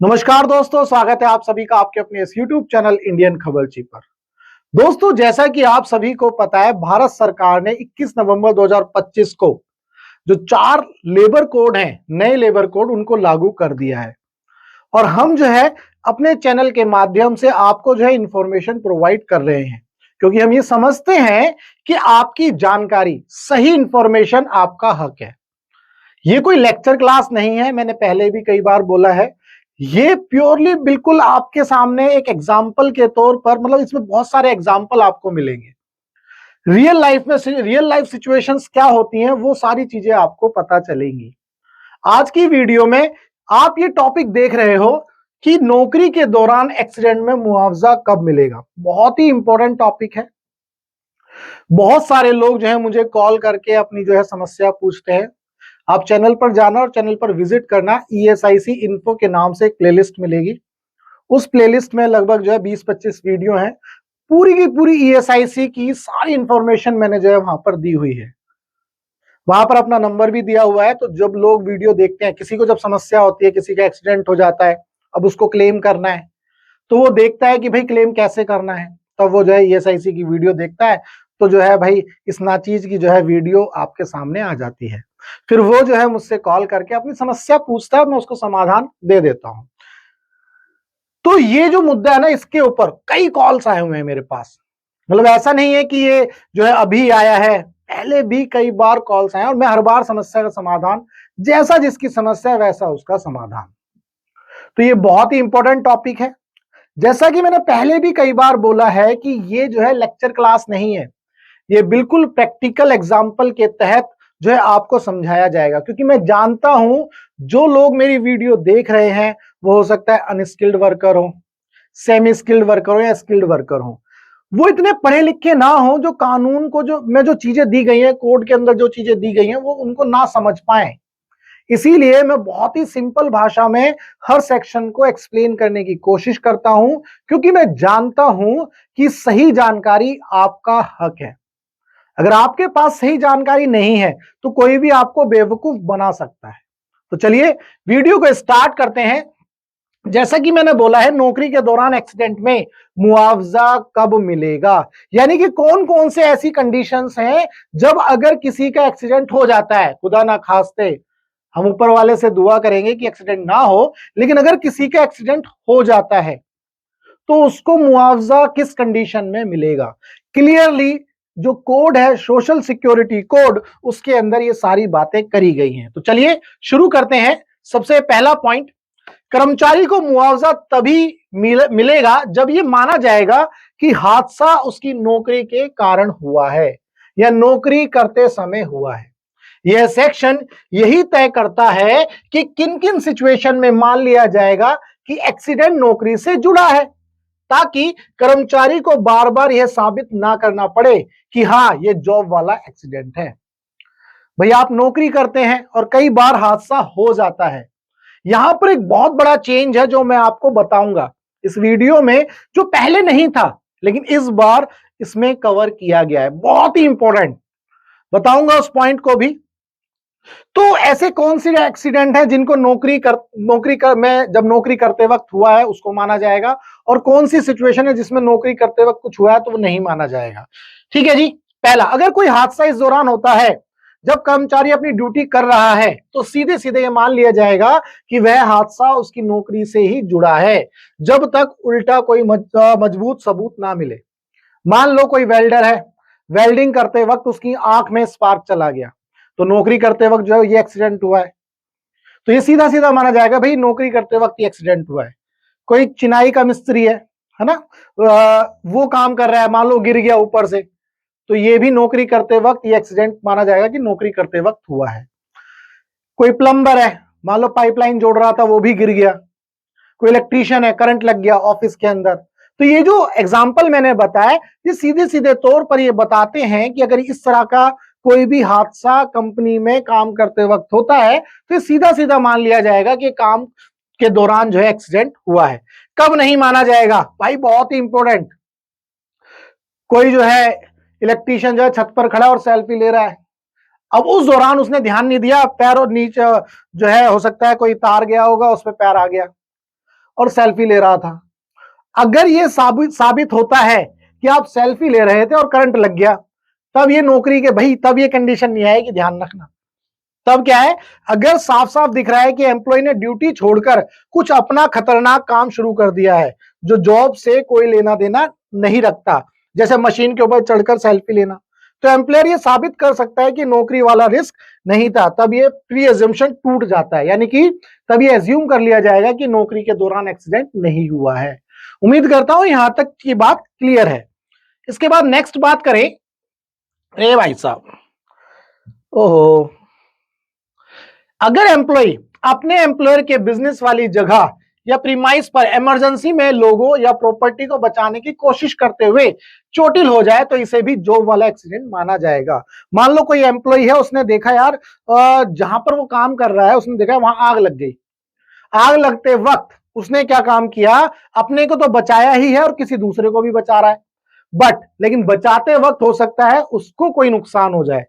नमस्कार दोस्तों, स्वागत है आप सभी का आपके अपने इस YouTube चैनल इंडियन खबरची पर। दोस्तों, जैसा कि आप सभी को पता है, भारत सरकार ने 21 नवंबर 2025 को जो 4 लेबर कोड हैं, नए लेबर कोड उनको लागू कर दिया है। और हम जो है अपने चैनल के माध्यम से आपको जो है इंफॉर्मेशन प्रोवाइड कर रहे हैं, क्योंकि हम ये समझते हैं कि आपकी जानकारी, सही इंफॉर्मेशन आपका हक है। ये कोई लेक्चर क्लास नहीं है, मैंने पहले भी कई बार बोला है। ये प्योरली बिल्कुल आपके सामने एक एग्जाम्पल के तौर पर, मतलब इसमें बहुत सारे एग्जाम्पल आपको मिलेंगे। रियल लाइफ में रियल लाइफ सिचुएशंस क्या होती हैं, वो सारी चीजें आपको पता चलेंगी। आज की वीडियो में आप ये टॉपिक देख रहे हो कि नौकरी के दौरान एक्सीडेंट में मुआवजा कब मिलेगा। बहुत ही इंपॉर्टेंट टॉपिक है। बहुत सारे लोग जो है मुझे कॉल करके अपनी जो है समस्या पूछते हैं। आप चैनल पर जाना और चैनल पर विजिट करना। ESIC इन्फो के नाम से एक प्लेलिस्ट मिलेगी। उस प्लेलिस्ट में लगभग जो है 20-25 वीडियो हैं। पूरी की पूरी ESIC की सारी इंफॉर्मेशन मैंने जो है वहां पर दी हुई है। वहां पर अपना नंबर भी दिया हुआ है, तो जब लोग वीडियो देखते हैं, किसी को जब समस्या होती है, किसी का एक्सीडेंट हो जाता है, अब उसको क्लेम करना है, तो वो देखता है कि भाई क्लेम कैसे करना है, तब वो जो है ESIC की वीडियो देखता है। तो जो है भाई इस नाचीज की जो है वीडियो आपके सामने आ जाती है। फिर वो जो है मुझसे कॉल करके अपनी समस्या पूछता है, मैं उसको समाधान दे देता हूं। तो ये जो मुद्दा है ना, इसके ऊपर कई कॉल्स आए हुए हैं मेरे पास। मतलब ऐसा नहीं है कि ये जो है अभी आया है, पहले भी कई बार कॉल्स आए और मैं हर बार समस्या का समाधान, जैसा जिसकी समस्या है वैसा उसका समाधान। तो ये बहुत ही इंपॉर्टेंट टॉपिक है। जैसा कि मैंने पहले भी कई बार बोला है कि ये जो है लेक्चर क्लास नहीं है, ये बिल्कुल प्रैक्टिकल एग्जाम्पल के तहत जो है आपको समझाया जाएगा। क्योंकि मैं जानता हूं जो लोग मेरी वीडियो देख रहे हैं, वो हो सकता है अनस्किल्ड वर्कर हो, सेमी स्किल्ड वर्कर हो या स्किल्ड वर्कर हो। वो इतने पढ़े लिखे ना हो, जो कानून को जो चीजें दी गई हैं, कोड के अंदर जो चीजें दी गई हैं, वो उनको ना समझ पाए। इसीलिए मैं बहुत ही सिंपल भाषा में हर सेक्शन को एक्सप्लेन करने की कोशिश करता हूं, क्योंकि मैं जानता हूं कि सही जानकारी आपका हक है। अगर आपके पास सही जानकारी नहीं है तो कोई भी आपको बेवकूफ बना सकता है। तो चलिए वीडियो को स्टार्ट करते हैं। जैसा कि मैंने बोला है, नौकरी के दौरान एक्सीडेंट में मुआवजा कब मिलेगा, यानी कि कौन कौन से ऐसी कंडीशंस हैं जब अगर किसी का एक्सीडेंट हो जाता है, खुदा ना खास्ते, हम ऊपर वाले से दुआ करेंगे कि एक्सीडेंट ना हो, लेकिन अगर किसी का एक्सीडेंट हो जाता है तो उसको मुआवजा किस कंडीशन में मिलेगा। क्लियरली जो कोड है, सोशल सिक्योरिटी कोड, उसके अंदर ये सारी बातें करी गई हैं। तो चलिए शुरू करते हैं। सबसे पहला पॉइंट, कर्मचारी को मुआवजा तभी मिलेगा जब ये माना जाएगा कि हादसा उसकी नौकरी के कारण हुआ है या नौकरी करते समय हुआ है। यह सेक्शन यही तय करता है कि किन किन सिचुएशन में मान लिया जाएगा कि एक्सीडेंट नौकरी से जुड़ा है, ताकि कर्मचारी को बार बार यह साबित ना करना पड़े कि हाँ ये जॉब वाला एक्सीडेंट है। भैया आप नौकरी करते हैं और कई बार हादसा हो जाता है। यहां पर एक बहुत बड़ा चेंज है जो मैं आपको बताऊंगा इस वीडियो में, जो पहले नहीं था लेकिन इस बार इसमें कवर किया गया है। बहुत ही इंपॉर्टेंट, बताऊंगा उस पॉइंट को भी। तो ऐसे कौन से एक्सीडेंट हैं जिनको में जब नौकरी करते वक्त हुआ है उसको माना जाएगा, और कौन सी सिचुएशन है जिसमें नौकरी करते वक्त कुछ हुआ है तो वो नहीं माना जाएगा। ठीक है जी। पहला, अगर कोई हादसा इस दौरान होता है जब कर्मचारी अपनी ड्यूटी कर रहा है, तो सीधे सीधे ये मान लिया जाएगा कि वह हादसा उसकी नौकरी से ही जुड़ा है, जब तक उल्टा कोई मजबूत सबूत ना मिले। मान लो कोई वेल्डर है, वेल्डिंग करते वक्त उसकी आंख में स्पार्क चला गया, तो नौकरी करते वक्त जो है ये एक्सीडेंट हुआ है, तो ये सीधा सीधा माना जाएगा भाई नौकरी करते वक्त ये एक्सीडेंट हुआ है। कोई चिनाई का मिस्त्री है ना, वो काम कर रहा है, मान लो गिर गया ऊपर से, तो ये भी नौकरी करते वक्त ये एक्सीडेंट माना जाएगा कि नौकरी करते वक्त हुआ है। कोई प्लम्बर है, मान लो पाइपलाइन जोड़ रहा था वो भी गिर गया। कोई इलेक्ट्रीशियन है, करंट लग गया ऑफिस के अंदर। तो ये जो एग्जाम्पल मैंने बताया, ये सीधे सीधे तौर पर ये बताते हैं कि अगर इस तरह का कोई भी हादसा कंपनी में काम करते वक्त होता है तो ये सीधा सीधा मान लिया जाएगा कि काम के दौरान जो है एक्सीडेंट हुआ है। कब नहीं माना जाएगा भाई, बहुत ही इंपॉर्टेंट। कोई जो है इलेक्ट्रीशियन जो है छत पर खड़ा और सेल्फी ले रहा है, अब उस दौरान उसने ध्यान नहीं दिया, पैर और नीचे जो है हो सकता है कोई तार गया होगा, उस पर पैर आ गया, और सेल्फी ले रहा था। अगर ये साबित होता है कि आप सेल्फी ले रहे थे और करंट लग गया, तब ये नौकरी के भाई, तब ये कंडीशन नहीं आएगी, ध्यान रखना। तब क्या है, अगर साफ साफ दिख रहा है कि एम्प्लॉय ने ड्यूटी छोड़कर कुछ अपना खतरनाक काम शुरू कर दिया है जो जॉब से कोई लेना देना नहीं रखता, जैसे मशीन के ऊपर चढ़कर सेल्फी लेना, तो एम्प्लॉयर ये साबित कर सकता है कि नौकरी वाला रिस्क नहीं था। तब ये प्री एज्यूम्पशन टूट जाता है, यानी कि तब ये एज्यूम कर लिया जाएगा कि नौकरी के दौरान एक्सीडेंट नहीं हुआ है। उम्मीद करता हूं यहां तक की बात क्लियर है। इसके बाद नेक्स्ट बात करें, अरे भाई साहब, ओहो, अगर एम्प्लॉय अपने एम्प्लॉयर के बिजनेस वाली जगह या प्रीमाइस पर इमरजेंसी में लोगों या प्रॉपर्टी को बचाने की कोशिश करते हुए चोटिल हो जाए, तो इसे भी जॉब वाला एक्सीडेंट माना जाएगा। मान लो कोई एम्प्लॉय है, उसने देखा यार जहां पर वो काम कर रहा है, उसने देखा वहां आग लग गई। आग लगते वक्त उसने क्या काम किया, अपने को तो बचाया ही है और किसी दूसरे को भी बचा रहा है, लेकिन बचाते वक्त हो सकता है उसको कोई नुकसान हो जाए,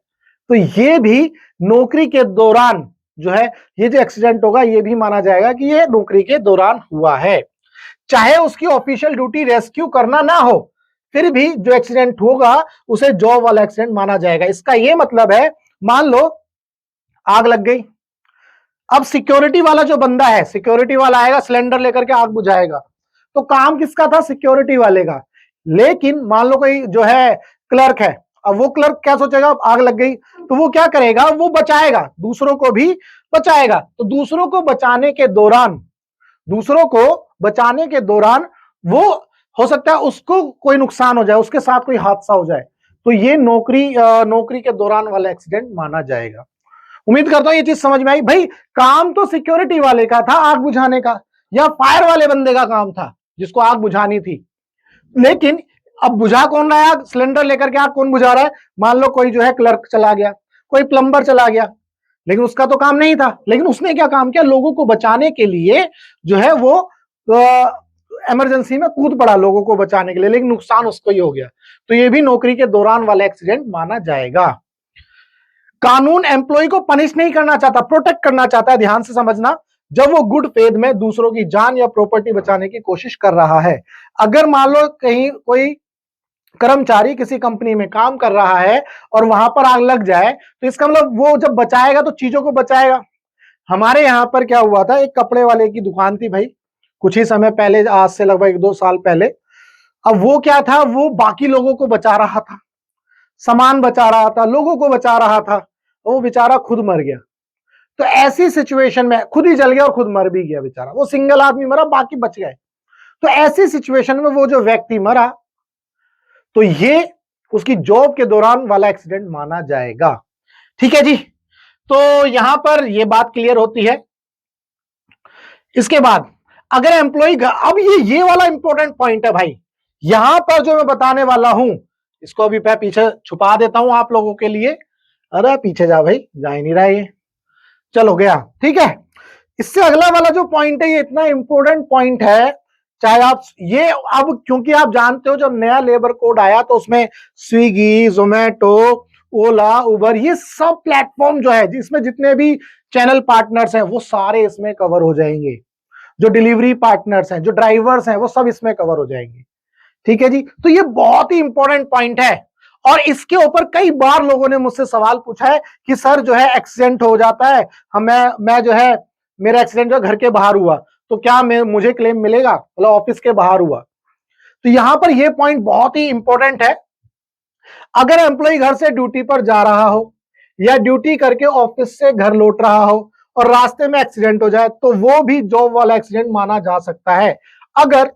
तो ये भी नौकरी के दौरान जो है, ये जो एक्सीडेंट होगा, ये भी माना जाएगा कि ये नौकरी के दौरान हुआ है। चाहे उसकी ऑफिशियल ड्यूटी रेस्क्यू करना ना हो, फिर भी जो एक्सीडेंट होगा उसे जॉब वाला एक्सीडेंट माना जाएगा। इसका ये मतलब है, मान लो आग लग गई, अब सिक्योरिटी वाला जो बंदा है, सिक्योरिटी वाला आएगा, सिलेंडर लेकर के आग बुझाएगा, तो काम किसका था, सिक्योरिटी वाले का। लेकिन मान लो कोई जो है क्लर्क है, अब वो क्लर्क क्या सोचेगा, आग लग गई, तो वो क्या करेगा, वो बचाएगा, दूसरों को भी बचाएगा। तो दूसरों को बचाने के दौरान वो हो सकता है उसको कोई नुकसान हो जाए, उसके साथ कोई हादसा हो जाए, तो ये नौकरी के दौरान वाला एक्सीडेंट माना जाएगा। उम्मीद करता हूं ये चीज समझ में आई। भाई काम तो सिक्योरिटी वाले का था आग बुझाने का, या फायर वाले बंदे का काम था जिसको आग बुझानी थी, लेकिन अब बुझा कौन रहा है आग, सिलेंडर लेकर के आग कौन बुझा रहा है, मान लो कोई जो है क्लर्क चला गया, कोई प्लम्बर चला गया, लेकिन उसका तो काम नहीं था, लेकिन उसने क्या काम किया, लोगों को बचाने के लिए जो है वो इमरजेंसी में कूद पड़ा लोगों को बचाने के लिए, लेकिन नुकसान उसको ही हो गया, तो ये भी नौकरी के दौरान वाला एक्सीडेंट माना जाएगा। कानून एम्प्लॉय को पनिश नहीं करना चाहता, प्रोटेक्ट करना चाहता है, ध्यान से समझना, जब वो गुड फेथ में दूसरों की जान या प्रॉपर्टी बचाने की कोशिश कर रहा है। अगर मान लो कहीं कोई कर्मचारी किसी कंपनी में काम कर रहा है और वहां पर आग लग जाए, तो इसका मतलब वो जब बचाएगा तो चीजों को बचाएगा। हमारे यहां पर क्या हुआ था, एक कपड़े वाले की दुकान थी भाई, कुछ ही समय पहले, आज से लगभग 1-2 साल पहले। अब वो क्या था, वो बाकी लोगों को बचा रहा था, सामान बचा रहा था, लोगों को बचा रहा था, वो बेचारा खुद मर गया। तो ऐसी सिचुएशन में खुद ही जल गया और खुद मर भी गया बेचारा, वो सिंगल आदमी मरा, बाकी बच गए। तो ऐसी सिचुएशन में वो जो व्यक्ति मरा, तो ये उसकी जॉब के दौरान वाला एक्सीडेंट माना जाएगा। ठीक है जी, तो यहां पर ये बात क्लियर होती है। इसके बाद अगर एम्प्लॉय, अब ये वाला इंपॉर्टेंट पॉइंट है भाई, यहां पर जो मैं बताने वाला हूं, इसको अभी मैं पीछे छुपा देता हूं आप लोगों के लिए। अरे पीछे जा भाई, जा ही नहीं रहा ये, चलो गया, ठीक है। इससे अगला वाला जो पॉइंट है, ये इतना इंपॉर्टेंट पॉइंट है, चाहे आप ये, अब क्योंकि आप जानते हो जब नया लेबर कोड आया तो उसमें स्विगी, जोमेटो, ओला, उबर, ये सब प्लेटफॉर्म जो है, जिसमें जितने भी चैनल पार्टनर्स हैं वो सारे इसमें कवर हो जाएंगे, जो डिलीवरी पार्टनर्स हैं, जो ड्राइवर्स हैं, वो सब इसमें कवर हो जाएंगे। ठीक है जी, तो ये बहुत ही इंपॉर्टेंट पॉइंट है, और इसके ऊपर कई बार लोगों ने मुझसे सवाल पूछा है कि सर जो है एक्सीडेंट हो जाता है, मैं जो है, मेरा एक्सीडेंट जो घर के बाहर हुआ, तो क्या मुझे क्लेम मिलेगा, मतलब ऑफिस के बाहर हुआ। तो यहां पर यह पॉइंट बहुत ही इंपॉर्टेंट है। अगर एम्प्लॉय घर से ड्यूटी पर जा रहा हो या ड्यूटी करके ऑफिस से घर लौट रहा हो और रास्ते में एक्सीडेंट हो जाए, तो वो भी जॉब वाला एक्सीडेंट माना जा सकता है, अगर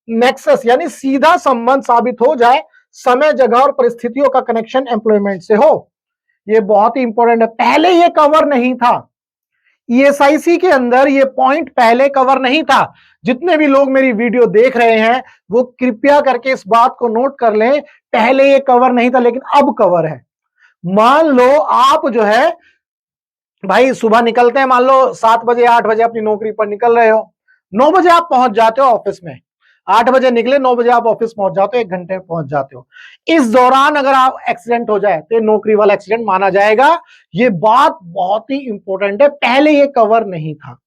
नेक्सस यानी सीधा संबंध साबित हो जाए, समय, जगह और परिस्थितियों का कनेक्शन एम्प्लॉयमेंट से हो। ये बहुत ही इंपॉर्टेंट है, पहले ये कवर नहीं था, ईएसआईसी के अंदर ये पॉइंट पहले कवर नहीं था। जितने भी लोग मेरी वीडियो देख रहे हैं वो कृपया करके इस बात को नोट कर लें, पहले ये कवर नहीं था, लेकिन अब कवर है। मान लो आप जो है भाई सुबह निकलते हैं, मान लो 7 बजे 8 बजे अपनी नौकरी पर निकल रहे हो, 9 बजे आप पहुंच जाते हो ऑफिस में, 8 बजे निकले, 9 बजे आप ऑफिस पहुंच जाते हो, 1 घंटे में पहुंच जाते हो। इस दौरान अगर आप एक्सीडेंट हो जाए तो नौकरी वाला एक्सीडेंट माना जाएगा। ये बात बहुत ही इंपॉर्टेंट है, पहले ये कवर नहीं था।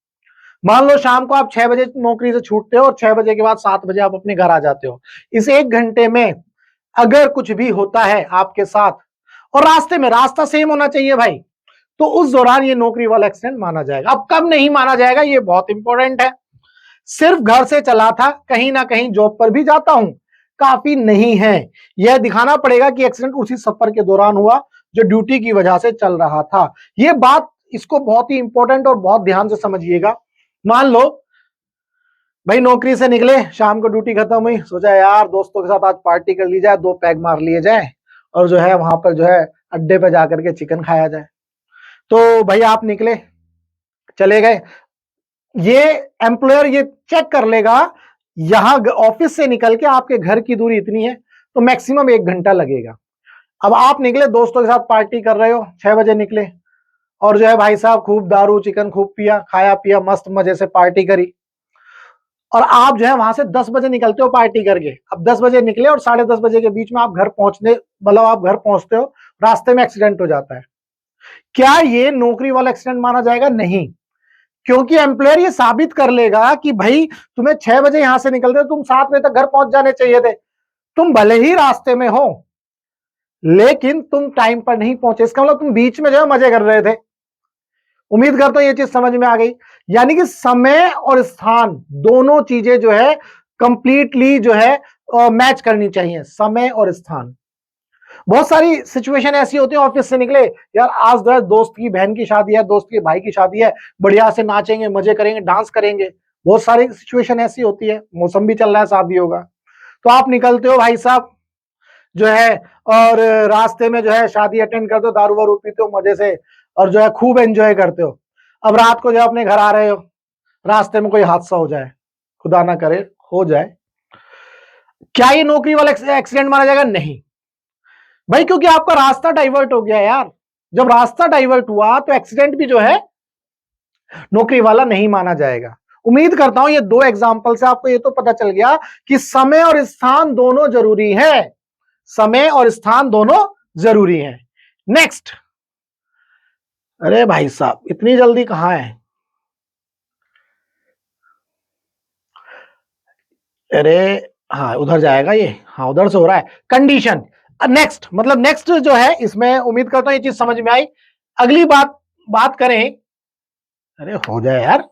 मान लो शाम को आप 6 बजे नौकरी से छूटते हो और 6 बजे के बाद 7 बजे आप अपने घर आ जाते हो। इस 1 घंटे में अगर कुछ भी होता है आपके साथ और रास्ते में रास्ता सेम होना चाहिए भाई, तो उस दौरान ये नौकरी वाला एक्सीडेंट माना जाएगा। अब कब नहीं माना जाएगा ये बहुत इंपॉर्टेंट है। सिर्फ घर से चला था, कहीं ना कहीं जॉब पर भी जाता हूं, काफी नहीं है। यह दिखाना पड़ेगा कि एक्सीडेंट उसी सफर के दौरान हुआ जो ड्यूटी की वजह से चल रहा था। यह बात इसको बहुत ही इंपॉर्टेंट और बहुत ध्यान से समझिएगा। मान लो भाई नौकरी से निकले, शाम को ड्यूटी खत्म हुई, सोचा यार दोस्तों के साथ आज पार्टी कर ली जाए, 2 पैग मार लिए जाए और जो है वहां पर जो है अड्डे पे जाकर के चिकन खाया जाए। तो भाई आप निकले, चले गए। ये एम्प्लॉयर ये चेक कर लेगा, यहां ऑफिस से निकल के आपके घर की दूरी इतनी है, तो मैक्सिमम 1 घंटा लगेगा। अब आप निकले दोस्तों के साथ पार्टी कर रहे हो, 6 बजे निकले और जो है भाई साहब खूब दारू चिकन खूब पिया, खाया पिया, मस्त मजे से पार्टी करी और आप जो है वहां से 10 बजे निकलते हो पार्टी करके। अब 10 बजे निकले और 10:30 बजे के बीच में आप घर पहुंचने मतलब आप घर पहुंचते हो, रास्ते में एक्सीडेंट हो जाता है। क्या ये नौकरी वाला एक्सीडेंट माना जाएगा? नहीं, क्योंकि एम्प्लॉयर ये साबित कर लेगा कि भाई तुम्हें 6 बजे यहां से निकलते तुम 7 बजे तक घर पहुंच जाने चाहिए थे। तुम भले ही रास्ते में हो लेकिन तुम टाइम पर नहीं पहुंचे, इसका मतलब तुम बीच में जो है मजे कर रहे थे। उम्मीद करता हूं ये चीज समझ में आ गई। यानी कि समय और स्थान दोनों चीजें जो है कंप्लीटली जो है मैच करनी चाहिए, समय और स्थान। बहुत सारी सिचुएशन ऐसी होती है, ऑफिस से निकले यार आज जो है दोस्त की बहन की शादी है, दोस्त के भाई की शादी है, बढ़िया से नाचेंगे मजे करेंगे डांस करेंगे। बहुत सारी सिचुएशन ऐसी होती है, मौसम भी चल रहा है शादी होगा, तो आप निकलते हो भाई साहब जो है और रास्ते में जो है शादी अटेंड करते हो, दारू वारू पीते हो मजे से और जो है खूब एंजॉय करते हो। अब रात को जो अपने घर आ रहे हो, रास्ते में कोई हादसा हो जाए, खुदा ना करे हो जाए, क्या ये नौकरी वाला एक्सीडेंट माना जाएगा? नहीं भाई, क्योंकि आपका रास्ता डाइवर्ट हो गया यार। जब रास्ता डाइवर्ट हुआ तो एक्सीडेंट भी जो है नौकरी वाला नहीं माना जाएगा। उम्मीद करता हूं ये 2 एग्जांपल से आपको ये तो पता चल गया कि समय और स्थान दोनों जरूरी है, समय और स्थान दोनों जरूरी है। नेक्स्ट, अरे भाई साहब इतनी जल्दी कहां है? अरे हाँ उधर जाएगा ये, हाँ उधर से हो रहा है। कंडीशन नेक्स्ट, मतलब नेक्स्ट जो है इसमें उम्मीद करता हूं ये चीज समझ में आई। अगली बात करें, अरे हो जाए यार।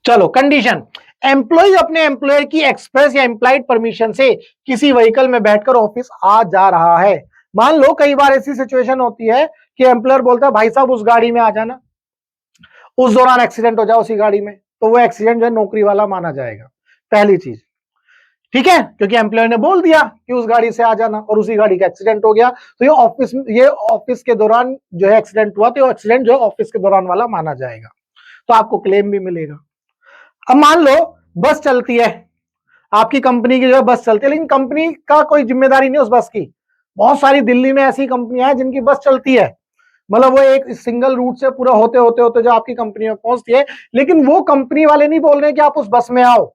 चलो कंडीशन, एम्प्लॉय अपने एम्प्लॉयर की एक्सप्रेस या इंप्लाइड परमिशन से किसी व्हीकल में बैठकर ऑफिस आ जा रहा है। मान लो कई बार ऐसी सिचुएशन होती है कि एम्प्लॉयर बोलता है भाई साहब उस गाड़ी में आ जाना, उस दौरान एक्सीडेंट हो जाए उसी गाड़ी में, तो वो एक्सीडेंट जो है नौकरी वाला माना जाएगा। पहली चीज, ठीक है, क्योंकि एम्प्लॉयर ने बोल दिया कि उस गाड़ी से आ जाना और उसी गाड़ी का एक्सीडेंट हो गया, तो ये ऑफिस के दौरान जो है एक्सीडेंट हुआ, तो एक्सीडेंट जो है ऑफिस के दौरान वाला माना जाएगा, तो आपको क्लेम भी मिलेगा। अब मान लो बस चलती है, आपकी कंपनी की जो है बस चलती है, लेकिन कंपनी का कोई जिम्मेदारी नहीं उस बस की। बहुत सारी दिल्ली में ऐसी कंपनियां हैं जिनकी बस चलती है, मतलब वो एक सिंगल रूट से पूरा होते होते होते जो आपकी कंपनी में पहुंचती है, लेकिन वो कंपनी वाले नहीं बोल रहे कि आप उस बस में आओ।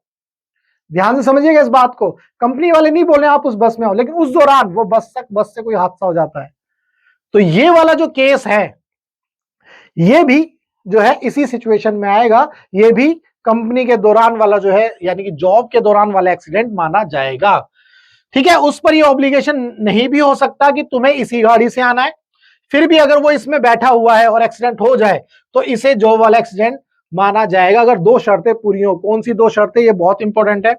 ध्यान से समझिएगा इस बात को, कंपनी वाले नहीं बोल रहे आप उस बस में आओ, लेकिन उस दौरान वो बस से कोई हादसा हो जाता है, तो ये वाला जो केस है ये भी जो है इसी सिचुएशन में आएगा। ये भी कंपनी के दौरान वाला जो है यानी कि जॉब के दौरान वाला एक्सीडेंट माना जाएगा। ठीक है, उस पर ये ऑब्लिगेशन नहीं भी हो सकता कि तुम्हें इसी गाड़ी से आना है, फिर भी अगर वो इसमें बैठा हुआ है और एक्सीडेंट हो जाए तो इसे जॉब वाला एक्सीडेंट माना जाएगा, अगर 2 शर्तें पूरी हो। कौन सी 2 शर्तें? ये बहुत इंपॉर्टेंट है।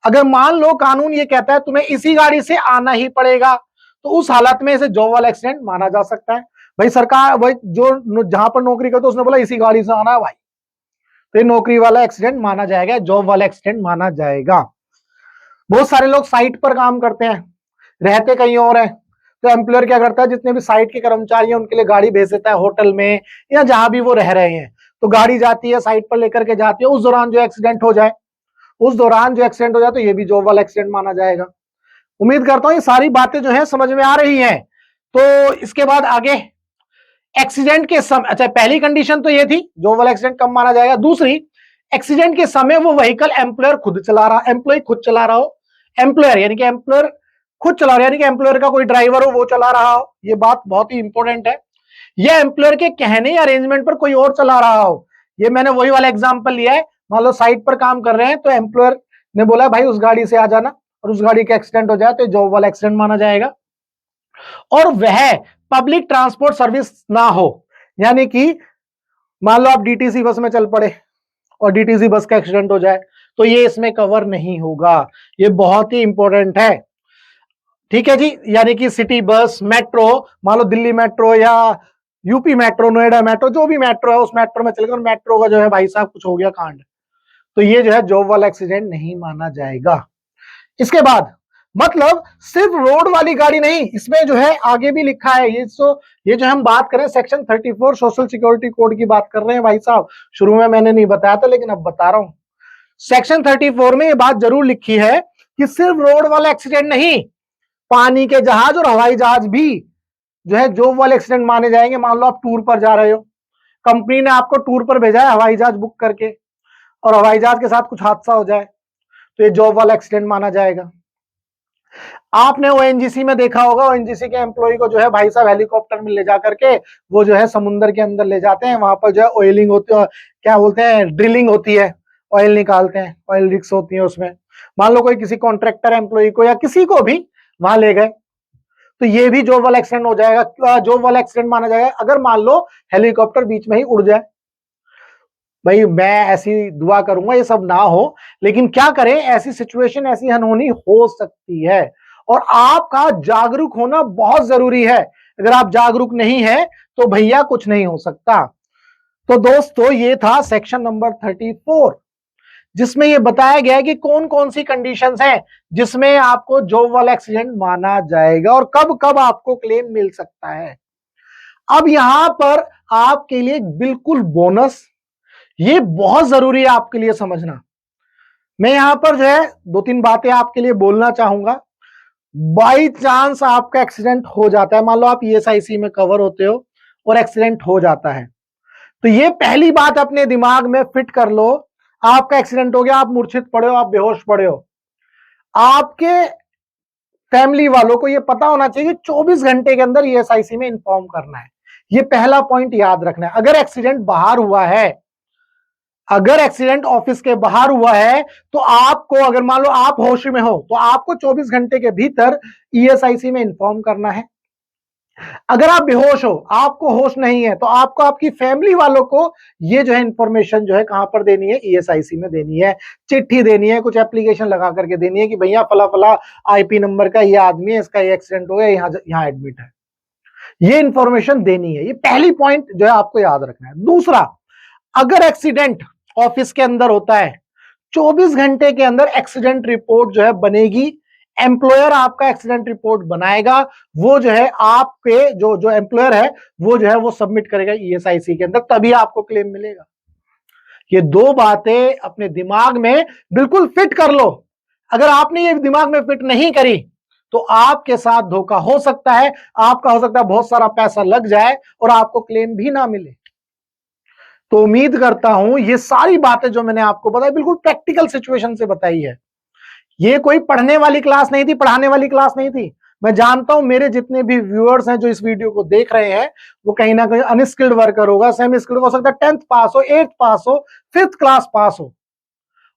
अगर मान लो कानून ये कहता है तुम्हें इसी गाड़ी से आना ही पड़ेगा, तो उस हालत में इसे जॉब वाला एक्सीडेंट माना जा सकता है। भाई सरकार भाई जो जहां पर नौकरी करते उसने बोला इसी गाड़ी से आना है भाई, तो ये नौकरी वाला एक्सीडेंट माना जाएगा, जॉब वाला एक्सीडेंट माना जाएगा। बहुत सारे लोग साइट पर काम करते हैं, रहते कहीं और है, तो एम्प्लॉयर क्या करता है जितने भी साइट के कर्मचारी हैं उनके लिए गाड़ी भेज देता है होटल में या जहां भी वो रह रहे हैं, तो गाड़ी जाती है साइट पर लेकर के जाती है, उस दौरान जो एक्सीडेंट हो जाए, तो ये भी जॉब वाला एक्सीडेंट माना जाएगा। उम्मीद करता हूं ये सारी बातें जो है समझ में आ रही हैं। तो इसके बाद आगे एक्सीडेंट के समय, अच्छा पहली कंडीशन तो ये थी जॉब वाला एक्सीडेंट कब माना जाएगा। दूसरी, एक्सीडेंट के समय वो व्हीकल एम्प्लॉयर खुद चला रहा, एम्प्लॉय खुद चला रहा हो, एम्प्लॉयर यानी कि एम्प्लॉयर खुद चला रहा है, यानी कि एम्प्लॉयर का कोई ड्राइवर हो वो चला रहा हो, ये बात बहुत ही इंपॉर्टेंट है। या एम्प्लॉयर के कहने या अरेंजमेंट पर कोई और चला रहा हो। ये मैंने वही वाला एग्जांपल लिया है, मान लो साइट पर काम कर रहे हैं तो एम्प्लॉयर ने बोला भाई उस गाड़ी से आ जाना, और उस गाड़ी का एक्सीडेंट हो जाए तो जॉब वाला एक्सीडेंट माना जाएगा। और वह पब्लिक ट्रांसपोर्ट सर्विस ना हो, यानी कि मान लो आप डीटीसी बस में चल पड़े और डीटीसी बस का एक्सीडेंट हो जाए तो ये इसमें कवर नहीं होगा। ये बहुत ही इंपॉर्टेंट है, ठीक है जी। यानी कि सिटी बस, मेट्रो, मान लो दिल्ली मेट्रो या यूपी मेट्रो, नोएडा मेट्रो, जो भी मेट्रो है उस मेट्रो में चले गए और मेट्रो का जो है भाई साहब कुछ हो गया कांड, तो ये जो है जॉब वाला एक्सीडेंट नहीं माना जाएगा। इसके बाद मतलब सिर्फ रोड वाली गाड़ी नहीं, इसमें जो है आगे भी लिखा है ये जो हम बात करें सेक्शन 34 सोशल सिक्योरिटी कोड की बात कर रहे हैं भाई साहब। शुरू में मैंने नहीं बताया था लेकिन अब बता रहा हूं। सेक्शन 34 में ये बात जरूर लिखी है कि सिर्फ रोड वाला एक्सीडेंट नहीं, पानी के जहाज और हवाई जहाज भी जो है जॉब वाले एक्सीडेंट माने जाएंगे। मान लो आप टूर पर जा रहे हो, कंपनी ने आपको टूर पर भेजा है हवाई जहाज बुक करके, और हवाई जहाज के साथ कुछ हादसा हो जाए तो ये जॉब वाला एक्सीडेंट माना जाएगा। आपने ओएनजीसी में देखा होगा, ओएनजीसी के एम्प्लॉय को जो है भाई साहब हेलीकॉप्टर में ले जा करके वो जो है समुद्र के अंदर ले जाते हैं, वहां पर जो है ऑयलिंग होती है, क्या बोलते हैं, ड्रिलिंग होती है, ऑयल निकालते हैं, ऑयल रिग्स होती है उसमें। मान लो कोई किसी कॉन्ट्रैक्टर एम्प्लॉय को या किसी को भी वहां ले गए तो ये भी जॉब वाला एक्सीडेंट हो जाएगा, जॉब वाला एक्सीडेंट माना जाएगा अगर मान लो हेलीकॉप्टर बीच में ही उड़ जाए। भाई मैं ऐसी दुआ करूंगा ये सब ना हो, लेकिन क्या करें, ऐसी सिचुएशन, ऐसी अनहोनी हो सकती है और आपका जागरूक होना बहुत जरूरी है। अगर आप जागरूक नहीं है तो भैया कुछ नहीं हो सकता। तो दोस्तों ये था सेक्शन नंबर 34, जिसमें ये बताया गया है कि कौन कौन सी कंडीशंस हैं जिसमें आपको जॉब वाला एक्सीडेंट माना जाएगा और कब कब आपको क्लेम मिल सकता है। अब यहां पर आपके लिए बिल्कुल बोनस, ये बहुत जरूरी है आपके लिए समझना। मैं यहां पर जो है दो तीन बातें आपके लिए बोलना चाहूंगा। बाई चांस आपका एक्सीडेंट हो जाता है, मान लो आप ईएसआईसी में कवर होते हो और एक्सीडेंट हो जाता है, तो ये पहली बात अपने दिमाग में फिट कर लो, आपका एक्सीडेंट हो गया, आप मूर्छित पड़े हो, आप बेहोश पड़े हो, आपके फैमिली वालों को ये पता होना चाहिए 24 घंटे के अंदर ईएसआईसी में इन्फॉर्म करना है। ये पहला पॉइंट याद रखना है। अगर एक्सीडेंट बाहर हुआ है, अगर एक्सीडेंट ऑफिस के बाहर हुआ है तो आपको, अगर मान लो आप होश में हो तो आपको 24 घंटे के भीतर ईएसआईसी में इन्फॉर्म करना है। अगर आप बेहोश हो, आपको होश नहीं है, तो आपको आपकी फैमिली वालों को ये जो है इंफॉर्मेशन जो है कहां पर देनी है, ईएसआईसी में देनी है, चिट्ठी देनी है, कुछ एप्लीकेशन लगा करके देनी है कि भैया फला फला आईपी नंबर का ये आदमी है, इसका ये एक्सीडेंट हो गया, यहाँ एडमिट है। ये इंफॉर्मेशन देनी है। ये पहली पॉइंट जो है आपको याद रखना है। दूसरा, अगर एक्सीडेंट ऑफिस के अंदर होता है, 24 घंटे के अंदर एक्सीडेंट रिपोर्ट जो है बनेगी, एम्प्लॉयर आपका एक्सीडेंट रिपोर्ट बनाएगा, वो जो है आपके जो एम्प्लॉयर है वो जो है वो सबमिट करेगा ईएसआईसी के अंदर, तभी आपको क्लेम मिलेगा। ये दो बातें अपने दिमाग में बिल्कुल फिट कर लो। अगर आपने ये दिमाग में फिट नहीं करी तो आपके साथ धोखा हो सकता है, आपका हो सकता है बहुत सारा पैसा लग जाए और आपको क्लेम भी ना मिले। तो उम्मीद करता हूं ये सारी बातें जो मैंने आपको बताई बिल्कुल प्रैक्टिकल सिचुएशन से बताई है। ये कोई पढ़ने वाली क्लास नहीं थी, पढ़ाने वाली क्लास नहीं थी। मैं जानता हूं मेरे जितने भी व्यूअर्स हैं जो इस वीडियो को देख रहे हैं वो कहीं ना कहीं अनस्किल्ड वर्कर होगा, सेमी स्किल्ड हो सकता है, 10th पास हो, 8th पास हो, 5th क्लास पास हो।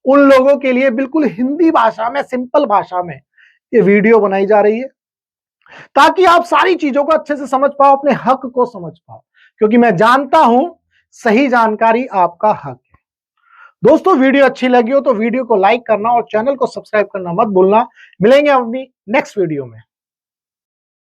उन लोगों के लिए बिल्कुल हिंदी भाषा में, सिंपल भाषा में ये वीडियो बनाई जा रही है ताकि आप सारी चीजों को अच्छे से समझ पाओ, अपने हक को समझ पाओ, क्योंकि मैं जानता हूं सही जानकारी आपका हक है। दोस्तों वीडियो अच्छी लगी हो तो वीडियो को लाइक करना और चैनल को सब्सक्राइब करना मत भूलना। मिलेंगे अपनी नेक्स्ट वीडियो में।